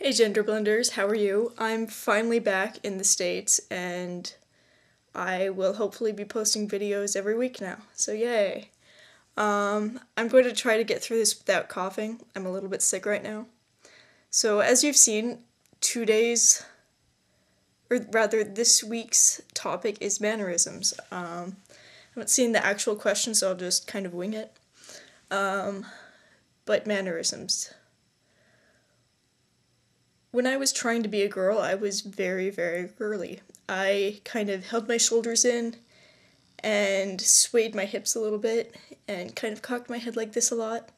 Hey gender blenders, how are you? I'm finally back in the States and I will hopefully be posting videos every week now, so yay. I'm going to try to get through this without coughing. I'm a little bit sick right now. So as you've seen, this week's topic is mannerisms. I haven't seen the actual question, so I'll just kind of wing it. But mannerisms. When I was trying to be a girl, I was very, very girly. I kind of held my shoulders in and swayed my hips a little bit and kind of cocked my head like this a lot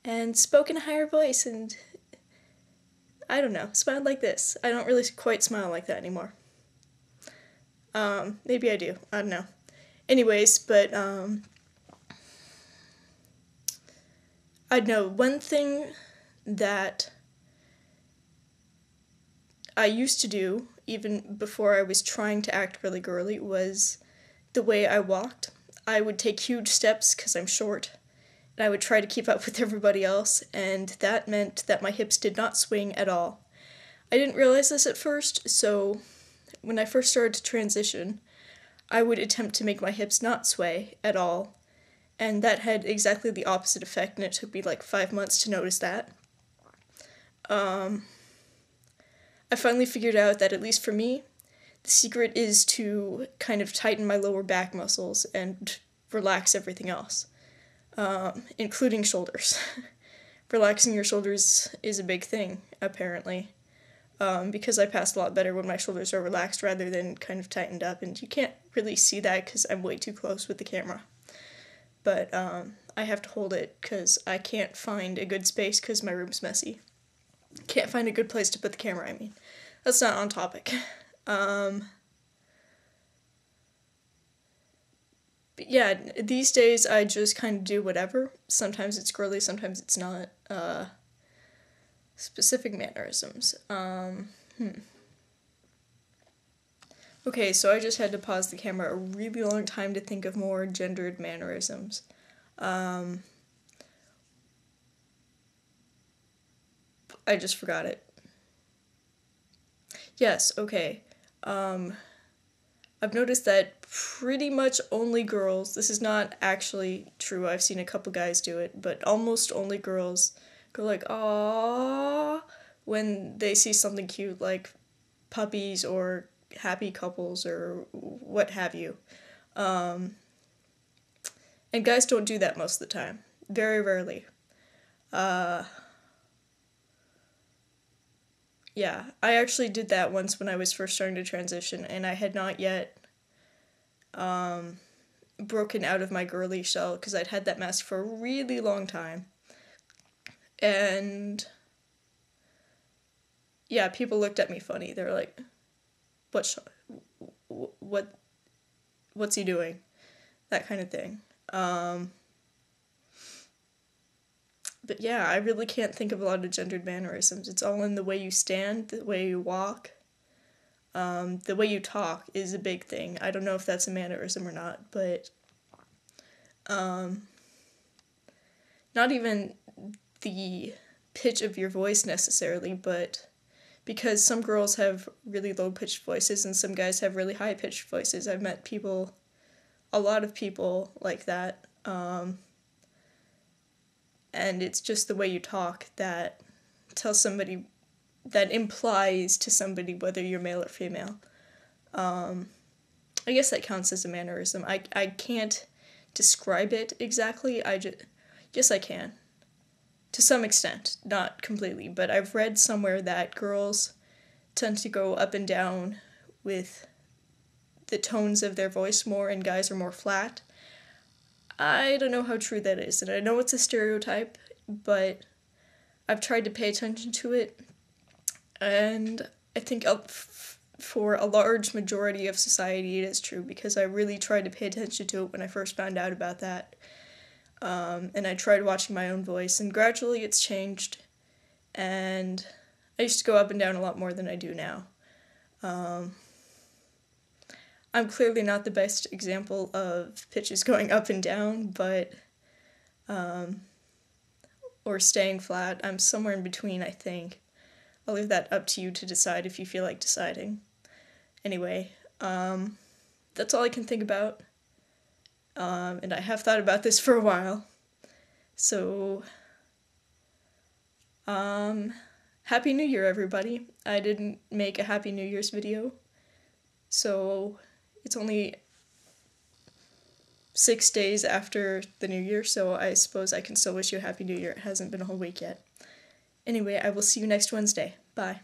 and spoke in a higher voice and, I don't know, smiled like this. I don't really quite smile like that anymore. Maybe I do. I don't know. Anyways, but I know one thing that I used to do, even before I was trying to act really girly, was the way I walked. I would take huge steps because I'm short, and I would try to keep up with everybody else, and that meant that my hips did not swing at all. I didn't realize this at first, so when I first started to transition, I would attempt to make my hips not sway at all, and that had exactly the opposite effect, and it took me like 5 months to notice that. I finally figured out that, at least for me, the secret is to kind of tighten my lower back muscles and relax everything else, including shoulders. Relaxing your shoulders is a big thing, apparently, because I pass a lot better when my shoulders are relaxed rather than kind of tightened up, and you can't really see that because I'm way too close with the camera. But I have to hold it because I can't find a good space because my room's messy. Can't find a good place to put the camera, I mean. That's not on topic. But yeah, these days I just kind of do whatever. Sometimes it's girly, sometimes it's not. Specific mannerisms. Okay, so I just had to pause the camera a really long time to think of more gendered mannerisms. I just forgot it. Yes, okay. I've noticed that pretty much only girls, this is not actually true, I've seen a couple guys do it, but almost only girls go like, aww, when they see something cute like puppies or happy couples or what have you. And guys don't do that most of the time. Very rarely. Yeah, I actually did that once when I was first starting to transition, and I had not yet broken out of my girly shell because I'd had that mask for a really long time. And yeah, people looked at me funny. They were like, what's he doing? That kind of thing. But yeah, I really can't think of a lot of gendered mannerisms. It's all in the way you stand, the way you walk. The way you talk is a big thing. I don't know if that's a mannerism or not, but not even the pitch of your voice necessarily, but because some girls have really low-pitched voices and some guys have really high-pitched voices. I've met a lot of people like that, and it's just the way you talk that tells somebody, that implies to somebody whether you're male or female. I guess that counts as a mannerism. I can't describe it exactly, yes I can. To some extent, not completely, but I've read somewhere that girls tend to go up and down with the tones of their voice more and guys are more flat. I don't know how true that is, and I know it's a stereotype, but I've tried to pay attention to it, and I think for a large majority of society it is true, because I really tried to pay attention to it when I first found out about that. And I tried watching my own voice, and gradually it's changed, and I used to go up and down a lot more than I do now. I'm clearly not the best example of pitches going up and down, but, or staying flat. I'm somewhere in between, I think. I'll leave that up to you to decide if you feel like deciding. Anyway, that's all I can think about. And I have thought about this for a while. So, Happy New Year, everybody. I didn't make a Happy New Year's video, so it's only 6 days after the New Year, so I suppose I can still wish you a Happy New Year. It hasn't been a whole week yet. Anyway, I will see you next Wednesday. Bye.